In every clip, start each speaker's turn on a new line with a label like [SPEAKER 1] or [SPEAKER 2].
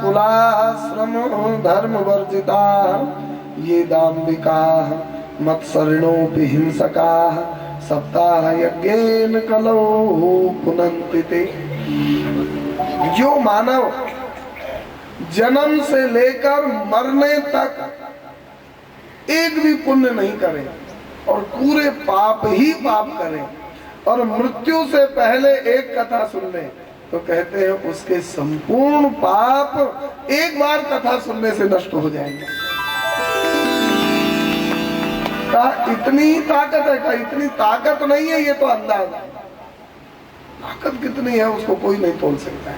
[SPEAKER 1] कुलाश्रम धर्म वर्जिता ये दाम्बिका मत्सरणोपि हिंसका सप्ताह यज्ञेन कलौ पुनन्ति ते। जो मानव जन्म से लेकर मरने तक एक भी पुण्य नहीं करे और पूरे पाप ही पाप करे और मृत्यु से पहले एक कथा सुन ले तो कहते हैं उसके संपूर्ण पाप एक बार कथा सुनने से नष्ट हो जाएंगे। इतनी ताकत है, इतनी ताकत नहीं है, ये तो अंदाज है। ताकत कितनी है उसको कोई नहीं तोल सकता है।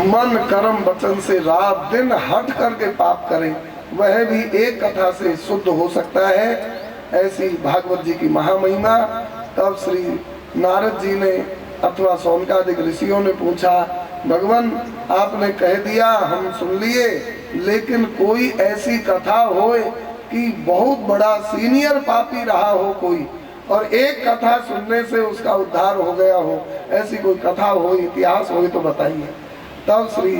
[SPEAKER 1] मन कर्म वचन से रात दिन हट करके पाप करें वह भी एक कथा से शुद्ध हो सकता है। ऐसी भागवत जी की महामहिमा। तब श्री नारद जी ने अथवा सौनकादिक ऋषियों ने पूछा, भगवान आपने कह दिया हम सुन लिए, लेकिन कोई ऐसी कथा होए कि बहुत बड़ा सीनियर पापी रहा हो कोई और एक कथा सुनने से उसका उद्धार हो गया हो, ऐसी कोई कथा हो, इतिहास हो तो बताइए। तब श्री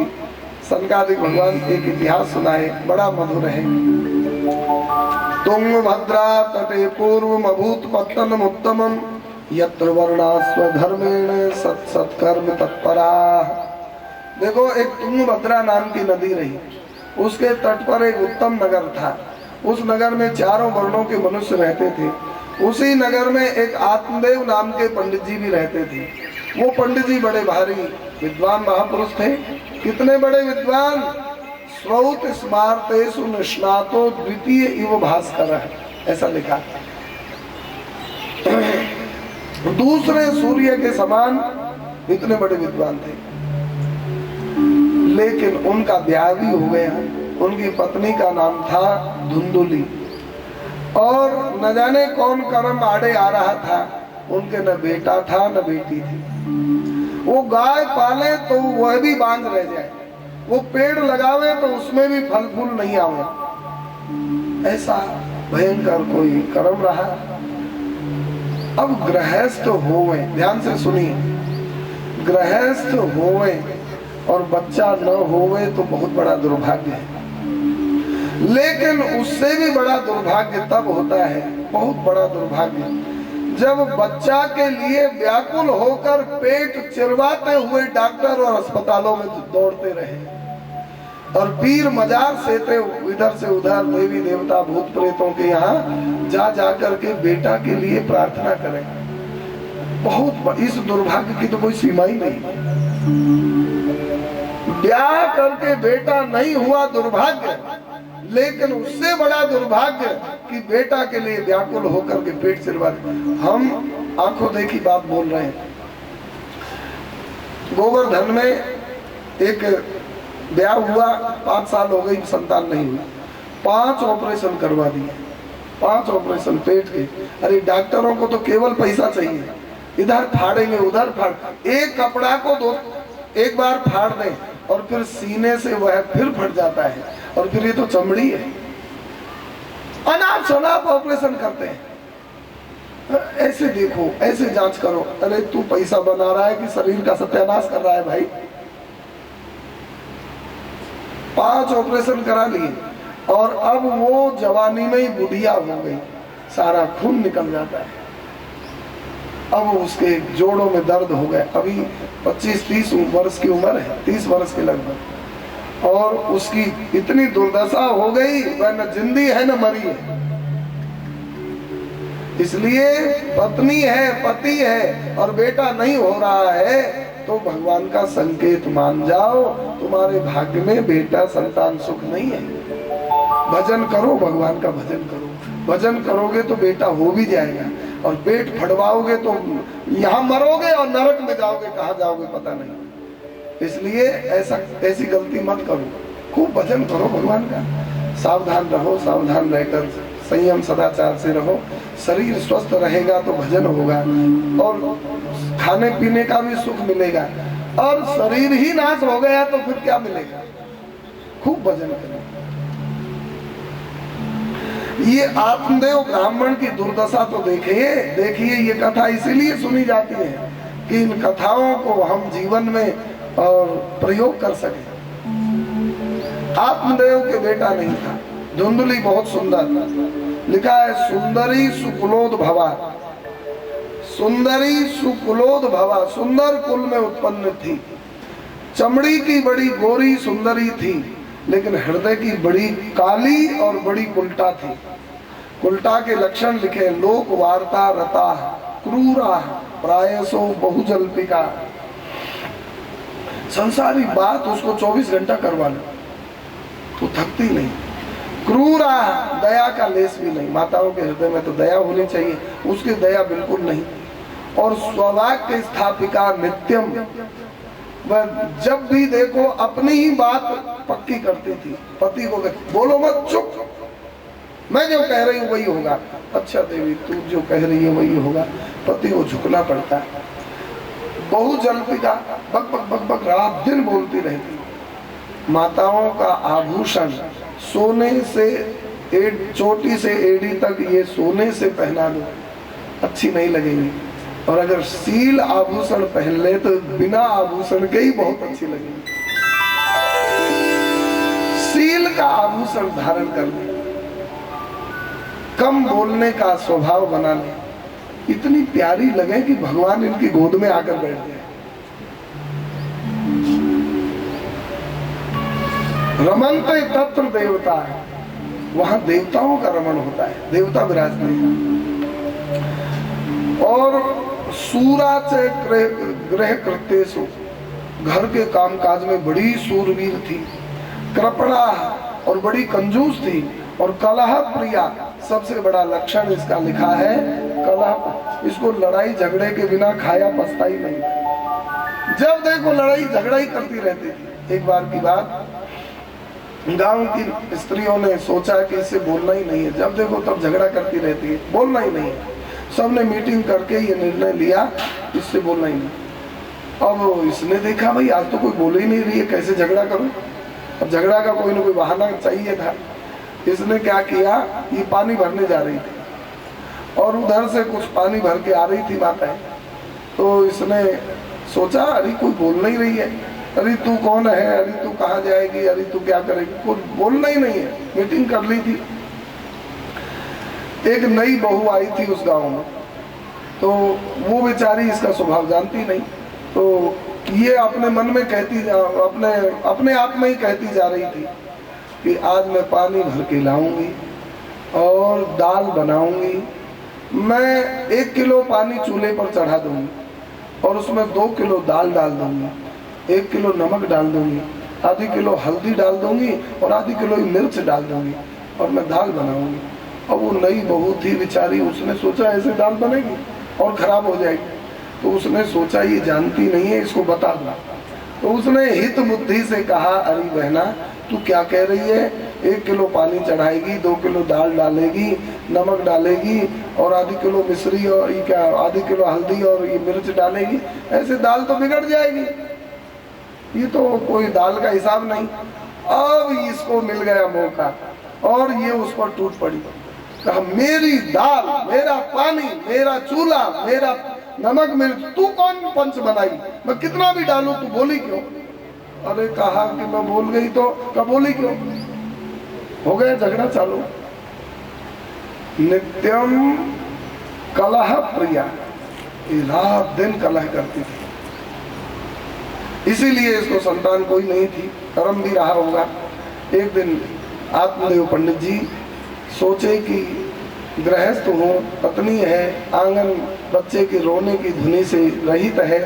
[SPEAKER 1] सनकादिक भगवान एक इतिहास सुनाए, बड़ा मधुर है। तुंगभद्रा तटे पूर्व अभूत पत्तनम उत्तमम यत्र वर्णा स्वधर्मेण सत सत्कर्म तत्परा। देखो एक तुंगभद्रा नाम की नदी रही, उसके तट पर एक उत्तम नगर था। उस नगर में चारों वर्णों के मनुष्य रहते थे। उसी नगर में एक आत्मदेव नाम के पंडित जी भी रहते थे। वो पंडित जी बड़े भारी विद्वान महापुरुष थे। कितने बड़े विद्वान, श्रौत स्मार्तेषु निष्णातो द्वितीय इव भास्कर, ऐसा लिखा। दूसरे सूर्य के समान इतने बड़े विद्वान थे। लेकिन उनका ब्याह भी हो गया। उनकी पत्नी का नाम था धुंधुली और न जाने कौन कर्म आड़े आ रहा था, उनके न बेटा था न बेटी थी। वो गाय पाले तो वह भी बांझ रह जाए, वो पेड़ लगावे तो उसमें भी फल फूल नहीं आवे, ऐसा भयंकर कोई कर्म रहा। अब गृहस्थ होवे, ध्यान से सुनिए, गृहस्थ होवे और बच्चा न होवे तो बहुत बड़ा दुर्भाग्य है। लेकिन उससे भी बड़ा दुर्भाग्य तब होता है, बहुत बड़ा दुर्भाग्य, जब बच्चा के लिए व्याकुल होकर पेट चिरवाते हुए डॉक्टर और अस्पतालों में दौड़ते रहे और पीर मजार से इधर से उधर देवी देवता भूत प्रेतों के यहाँ जा जाकर के बेटा के लिए प्रार्थना करें। बहुत, इस दुर्भाग्य की तो कोई सीमा ही नहीं। ब्याह करके बेटा नहीं हुआ दुर्भाग्य, लेकिन उससे बड़ा दुर्भाग्य कि बेटा के लिए व्याकुल होकर के पेट चिरवा। हम आंखों देखी बात बोल रहे हैं। गोवर्धन में एक ब्याह हुआ, 5 साल हो गई, संतान नहीं हुई। 5 ऑपरेशन करवा दिए, 5 ऑपरेशन पेट के। अरे डॉक्टरों को तो केवल पैसा चाहिए, इधर फाड़ेंगे उधर फाड़, एक कपड़ा को एक बार फाड़ दें और फिर सीने से वह फिर फट जाता है और फिर ये तो चमड़ी है। अनाप शनाप ऑपरेशन करते हैं। ऐसे देखो, ऐसे जांच करो। अरे तू पैसा बना रहा है कि शरीर का सत्यानाश कर रहा है भाई। 5 ऑपरेशन करा लिए और अब वो जवानी में ही बुढ़िया हो गई, सारा खून निकल जाता है। अब उसके जोड़ों में दर्द हो गए। अभी 25-30 वर्ष की उम्र है, 30 वर्ष के लगभग, और उसकी इतनी दुर्दशा हो गई, वह न जिंदी है न मरी है। इसलिए पत्नी है, पति है और बेटा नहीं हो रहा है तो भगवान का संकेत मान जाओ, तुम्हारे भाग्य में बेटा संतान सुख नहीं है। भजन करो, भगवान का भजन करो। भजन करोगे तो बेटा हो भी जाएगा, और पेट फड़वाओगे तो यहाँ मरोगे और नरक में जाओगे, कहाँ जाओगे पता नहीं। इसलिए ऐसी गलती मत करो, खूब भजन करो भगवान का। सावधान रहो, सावधान रहकर संयम सदाचार से रहो। शरीर स्वस्थ रहेगा तो भजन होगा और खाने पीने का भी सुख मिलेगा, और शरीर ही नाश हो गया तो फिर क्या मिलेगा। खूब भजन करो। ये आत्मदेव ब्राह्मण की दुर्दशा तो देखिए ये कथा इसीलिए सुनी जाती है कि इन कथाओं को हम जीवन में और प्रयोग कर सके। आत्मदेव के बेटा नहीं था। धुंधली बहुत सुंदर था। लिखा है सुंदरी सुकुलोद भवा, सुंदरी सुकुलोद भवा, सुंदर कुल में उत्पन्न थी। चमड़ी की बड़ी गोरी सुंदरी थी, लेकिन हृदय की बड़ी काली और बड़ी कुलटा थी। कुलटा के लक्षण लिखे, लोक वार्ता रता क्रूरा प्रायसो बहुजल्पिका। संसारी बात उसको 24 घंटा करवा लो तो थकती नहीं। क्रूरा, दया का लेस भी नहीं। माताओं के हृदय में तो दया होनी चाहिए, उसकी दया बिल्कुल नहीं। और स्ववाक्य स्थापिका नित्यम, वह जब भी देखो अपनी ही बात पक्की करती थी। पति को बोलो मत, चुप, मैं जो कह रही हूँ वही होगा। अच्छा देवी, तू जो कह रही है वही होगा। पति को झुकना पड़ता है। बहुजल्पिका, बक बक बक बक रात दिन बोलती रहती। माताओं का आभूषण सोने से चोटी से एड़ी तक ये सोने से पहना दो, अच्छी नहीं लगेगी। और अगर सील आभूषण पहन ले तो बिना आभूषण के ही बहुत अच्छी लगेगी। सील का आभूषण धारण कर ले, कम बोलने का स्वभाव बना ले, इतनी प्यारी लगे कि भगवान इनकी गोद में आकर बैठ जाए। रमनते तत्र देवता है, वहां देवताओं का रमन होता है, देवता विराजते हैं। और सूरा च गृह कृत्येषु, घर के कामकाज में बड़ी सूरवीर थी। कृपणा, और बड़ी कंजूस थी। और कलह प्रिया, सबसे बड़ा लक्षण इसका लिखा है कलह। इसको लड़ाई झगड़े के बिना खाया पछता ही नहीं। जब देखो लड़ाई झगड़ा ही करती रहती थी। एक बार की बात, गांव की स्त्रियों ने सोचा कि इसे बोलना ही नहीं है, जब देखो तब झगड़ा करती रहती है, बोलना ही नहीं है। सबने मीटिंग करके ये निर्णय लिया, इससे बोलना ही नहीं। अब इसने देखा भाई आज तो कोई बोल ही नहीं रही है, कैसे झगड़ा करूं। अब झगड़ा का कोई ना कोई बहाना चाहिए था। इसने क्या किया, ये पानी भरने जा रही थी और उधर से कुछ पानी भर के आ रही थी माताएं। तो इसने सोचा अरे कोई बोल नहीं रही है, अरे तू कौन है, अरे तू कहाँ जाएगी, अरे तू क्या करेगी, कुछ बोलना ही नहीं है। मीटिंग कर ली थी। एक नई बहू आई थी उस गांव में, तो वो बेचारी इसका स्वभाव जानती नहीं। तो ये अपने मन में कहती, अपने आप में ही कहती जा रही थी कि आज मैं पानी भर के लाऊंगी और दाल बनाऊंगी। मैं 1 किलो पानी चूल्हे पर चढ़ा दूंगी और उसमें 2 किलो दाल डाल दूंगी, 1 किलो नमक डाल दूंगी, आधी किलो हल्दी डाल दूंगी और आधी किलो मिर्च डाल दूंगी और मैं दाल बनाऊंगी। और वो नई बहू थी बेचारी, उसने सोचा ऐसे दाल बनेगी और खराब हो जाएगी। तो उसने सोचा ये जानती नहीं है, इसको बता दूं। तो उसने हित बुद्धि से कहा अरे बहना तू क्या कह रही है, 1 किलो पानी चढ़ाएगी, 2 किलो दाल डालेगी, नमक डालेगी और आधी किलो मिश्री और ये क्या आधी किलो हल्दी और ये मिर्च डालेगी, ऐसे दाल तो बिगड़ जाएगी। ये तो कोई दाल का हिसाब नहीं। अब इसको मिल गया मौका और ये उस पर टूट पड़ी। कहा मेरी दाल, मेरा पानी, मेरा चूल्हा, मेरा नमक मिर्च, तू कौन पंच बनाई, मैं कितना भी डालूं तू बोली क्यों। अरे कहा कि मैं बोल गई तो क्या बोली क्यों। हो गया झगड़ा चालू। नित्यम कलह प्रिया, रात दिन कलह करती थी। इसीलिए इसको संतान कोई नहीं थी, कर्म भी रहा होगा। एक दिन आत्मदेव पंडित जी सोचे कि गृहस्थ हूँ, पत्नी है, आंगन बच्चे के रोने की ध्वनि से रहित है।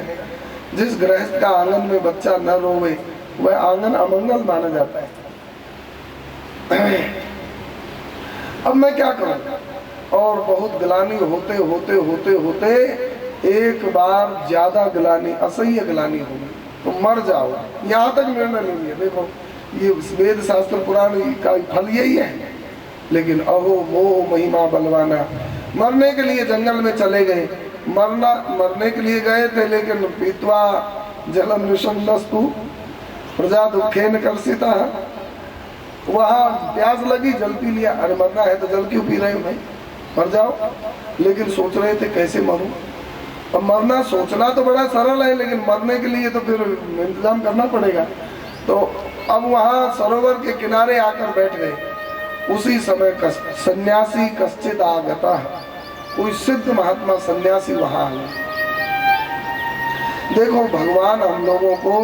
[SPEAKER 1] जिस गृहस्थ का आंगन में बच्चा न रोवे वह आंगन अमंगल माना जाता है। अब मैं क्या करूं। और बहुत ग्लानि होते होते होते होते एक बार ज्यादा ग्लानि, असह्य ग्लानि हो गई, तो मर जाओ, यहाँ तक निर्णय ले लिया। देखो ये वेद शास्त्र पुराण का फल यही है। लेकिन अहो मोह महिमा बलवाना, मरने के लिए जंगल में चले गए। मरने के लिए गए थे, लेकिन पीतवा जलम निशंदस्तु प्रजा दुखेन कर्षिता, वहाँ प्यास लगी जल पी लिया। अरे मरना है तो जल क्यों पी रहे हो भाई, मर जाओ। लेकिन सोच रहे थे कैसे मरूं। अब मरना सोचना तो बड़ा सरल है, लेकिन मरने के लिए तो फिर इंतजाम करना पड़ेगा। तो अब वहां सरोवर के किनारे आकर बैठ गए। उसी समय सन्यासी कश्चित आगता, कोई सिद्ध महात्मा सन्यासी वहां आए। देखो भगवान हम लोगों को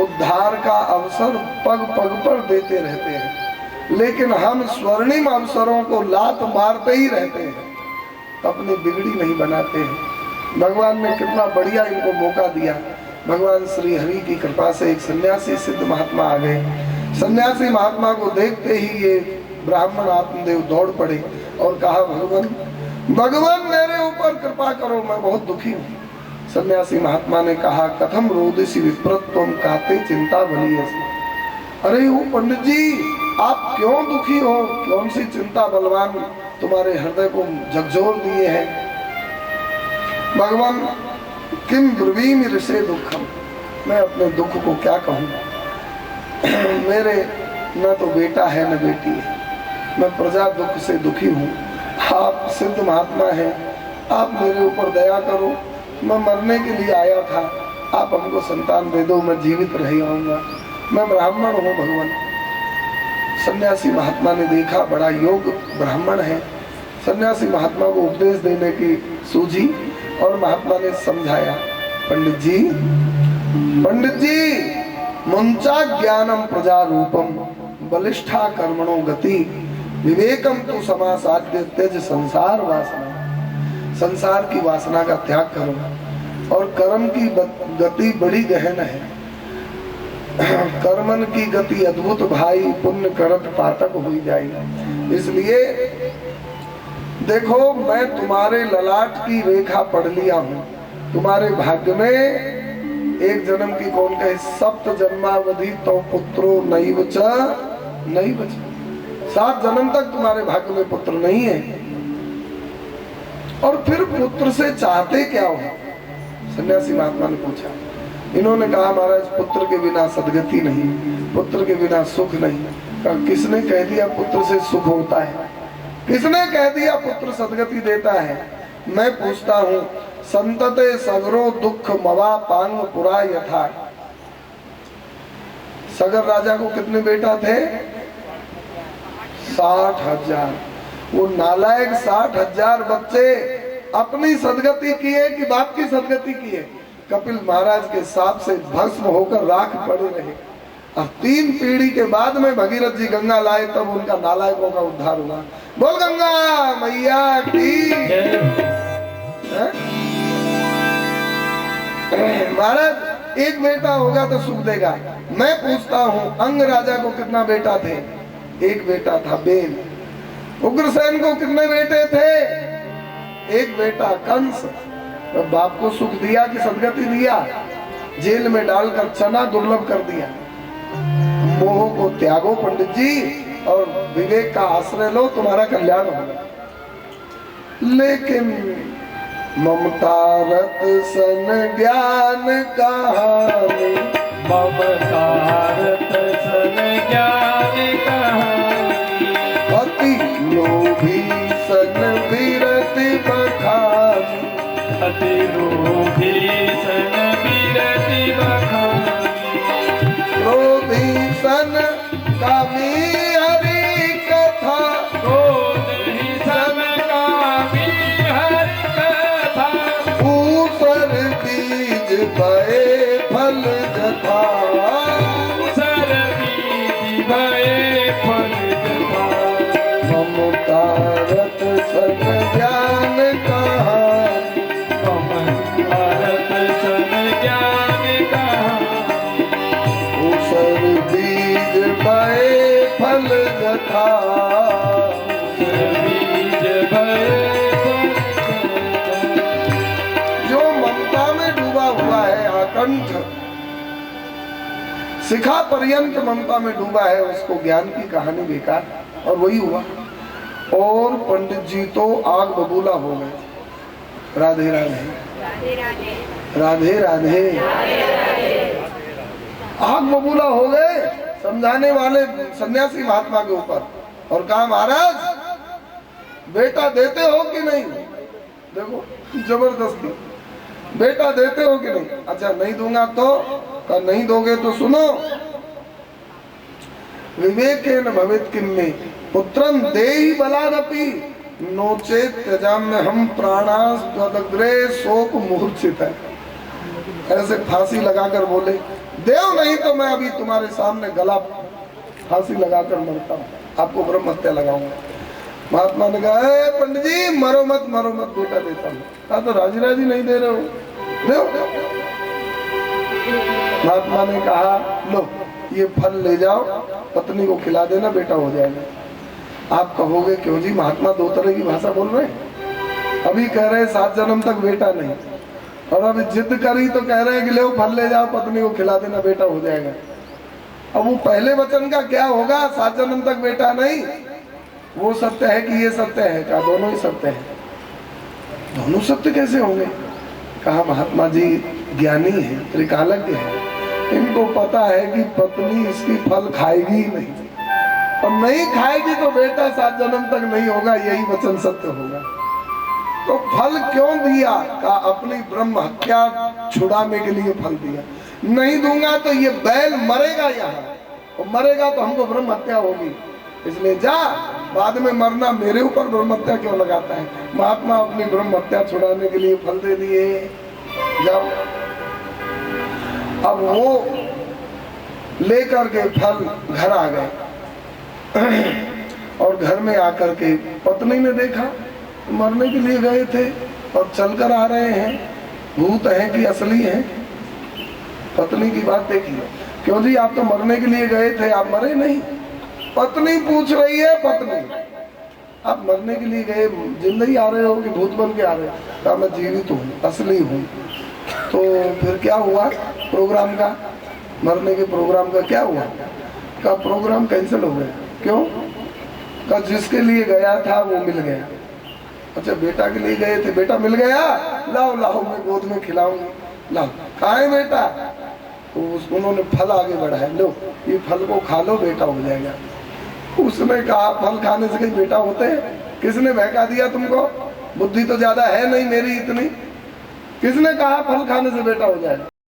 [SPEAKER 1] उद्धार का अवसर पग पग पर देते रहते हैं, लेकिन हम स्वर्णिम अवसरों को लात मारते ही रहते हैं, अपनी बिगड़ी नहीं बनाते हैं। भगवान ने कितना बढ़िया इनको मौका दिया। भगवान श्री हरि की कृपा से एक सन्यासी सिद्ध महात्मा आ गए। सन्यासी महात्मा को देखते ही ये ब्राह्मण आत्मदेव दौड़ पड़े और कहा, भगवान मेरे ऊपर कृपा करो, मैं बहुत दुखी हूँ। सन्यासी महात्मा ने कहा, कथम रोदिसी विप्रत्वम काते चिंता बनी है। अरे वो पंडित जी, आप क्यों दुखी हो? कौन सी चिंता बलवान तुम्हारे हृदय को झकझोर दिए है? भगवान किम ब्रवीमि ऋषे दुखम, मैं अपने दुख को क्या कहूँ। मेरे न तो बेटा है न बेटी है, मैं प्रजा दुख से दुखी हूँ। आप सिद्ध महात्मा हैं, आप मेरे ऊपर दया करो, मैं मरने के लिए आया था, आप हमको संतान दे दो, मैं जीवित रह जाऊंगा, मैं ब्राह्मण हूँ भगवान। सन्यासी महात्मा ने देखा बड़ा योग ब्राह्मण है। सन्यासी महात्मा को उपदेश देने की सूझी और महात्मा ने समझाया, पंडित जी मुंचा ज्ञानम प्रजा रूपम बलिष्ठा कर्मणो गति विवेकम तो समासाध्य त्यज संसार वासना। संसार की वासना का त्याग करो और कर्म की गति बड़ी गहन है। कर्मन की गति अद्भुत भाई, पुण्य करत पातक हुई जाएगी। इसलिए देखो, मैं तुम्हारे ललाट की रेखा पढ़ लिया हूँ। तुम्हारे भाग्य में एक जन्म की कौन कहे, सप्त जन्मावधि तो पुत्रो नैव च। 7 जन्म तक तुम्हारे भाग्य में पुत्र नहीं है। और फिर पुत्र से चाहते क्या हो? सन्यासी महात्मा ने पूछा। इन्होंने कहा, महाराज पुत्र के बिना सदगति नहीं, पुत्र के बिना सुख नहीं। कहा, किसने कह दिया पुत्र से सुख होता है? किसने कह दिया पुत्र सदगति देता है? मैं पूछता हूँ, संतते सगरो दुख मवा पांग पुरा यथा। सगर राजा को कितने बेटा थे? 60,000। वो नालायक 60,000 बच्चे अपनी सदगति किए कि बाप की सदगति किए? कपिल महाराज के साप से भस्म होकर राख पड़े रहे। अब 3 पीढ़ी के बाद में भगीरथ जी गंगा लाए, तब उनका नालायकों का उद्धार हुआ। बोल गंगा मैया की। महाराज एक बेटा होगा तो सुख देगा। मैं पूछता हूँ, अंग राजा को कितना बेटा थे? एक बेटा था बेल। उग्रसेन को कितने बेटे थे? एक बेटा कंस। तो बाप को सुख दिया कि सदगति दिया? जेल में डालकर चना दुर्लभ कर दिया। मोह को त्यागो पंडित जी और विवेक का आश्रय लो, तुम्हारा कल्याण होगा। लेकिन ममता रत सन ज्ञान कहानी,
[SPEAKER 2] ममता रत सन ज्ञान कहानी,
[SPEAKER 1] अति लोभी सन विरति बखानी,
[SPEAKER 2] अति लोभी सन विरति बखानी,
[SPEAKER 1] क्रोधी सन कामी हरि कथा,
[SPEAKER 2] क्रोधी सन कामी हरि कथा,
[SPEAKER 1] ऊसर बीज भये फल जथा,
[SPEAKER 2] ऊसर बीज भये फल जथा,
[SPEAKER 1] ममता रत सन ज्ञान कहानी,
[SPEAKER 2] ममता रत सन ज्ञान कहानी,
[SPEAKER 1] ऊसर बीज भये फल जथा,
[SPEAKER 2] बीज भये फल जथा।
[SPEAKER 1] जो ममता में डूबा हुआ है, आकंठ शिखा पर्यंत ममता में डूबा है, उसको ज्ञान की कहानी बेकार। और वही हुआ। और पंडित जी तो आग बबूला हो गए। राधे राधे राधे राधे। आग बबूला हो गए समझाने वाले सन्यासी महात्मा के ऊपर। और कहा, महाराज बेटा देते हो कि नहीं? देखो जबरदस्ती। बेटा देते हो कि नहीं? अच्छा नहीं दूंगा तो? कहा नहीं दोगे तो सुनो, विवेकेन भवेत् किम में पुत्रं देहि बलादपि नोचेत त्यजाम्यहं प्राणास त्वदग्रे शोक मूर्छित है। ऐसे फांसी लगाकर बोले, देव नहीं तो मैं अभी तुम्हारे सामने गला फांसी लगाकर मरता हूँ, आपको ब्रह्म हत्या लगाऊंगा। महात्मा ने कहा, पंडित जी मरो मत बेटा देता हूँ। कहा तो राजी राजी नहीं दे रहे हो, दो। महात्मा ने कहा लो ये फल ले जाओ, पत्नी को खिला देना, बेटा हो जाएगा। आप कहोगे क्यों जी, महात्मा दो तरह की भाषा बोल रहे हैं। अभी कह रहे हैं 7 जन्म तक बेटा नहीं, और अभी जिद करी तो कह रहे हैं कि ले फल ले जाओ, पत्नी को खिला देना, बेटा हो जाएगा। अब वो पहले वचन का क्या होगा, 7 जन्म तक बेटा नहीं, वो सत्य है कि ये सत्य है? कहा दोनों ही सत्य है। दोनों सत्य कैसे होंगे? कहा महात्मा जी ज्ञानी है, त्रिकालज्ञ है, इनको पता है कि पत्नी इसकी फल खाएगी ही नहीं, और नहीं खाएगी तो बेटा 7 जन्म तक नहीं होगा, यही वचन सत्य होगा। तो फल क्यों दिया? का अपनी ब्रह्म हत्या छुड़ाने के लिए फल दिया। नहीं दूंगा तो ये बैल मरेगा यहाँ, और मरेगा तो हमको ब्रह्म हत्या होगी, इसलिए जा, बाद में मरना, मेरे ऊपर ब्रह्म हत्या क्यों लगाता है? महात्मा अपनी ब्रह्म हत्या छुड़ाने के लिए फल दे दिए, जाओ। अब वो लेकर के फल घर आ गए, और घर में आकर के पत्नी ने देखा मरने के लिए गए थे और चलकर आ रहे हैं, भूत हैं कि असली हैं? पत्नी की बात देखिए, क्यों जी आप तो मरने के लिए गए थे, आप मरे नहीं? पत्नी पूछ रही है, पत्नी आप मरने के लिए गए, जिंदगी आ रहे हो कि भूत बन के आ रहे हो? कहा मैं जीवित हूँ, असली हूँ। तो फिर क्या हुआ प्रोग्राम का, मरने के प्रोग्राम का क्या हुआ? का प्रोग्राम कैंसिल हो गया। क्यों? का जिसके लिए गया था वो मिल गया। अच्छा बेटा के लिए गए थे, बेटा मिल गया, लाओ लाओ मैं गोद में खिलाऊंगी, लाओ। कहाँ है बेटा? तो उन्होंने फल आगे बढ़ाया, लो ये फल को खा लो, बेटा हो जाएगा। उसने कहा फल खाने से कहीं बेटा होते हैं? किसने बहका दिया तुमको? बुद्धि तो ज्यादा है नहीं मेरी इतनी, किसने कहा फल खाने से बेटा हो जाएगा?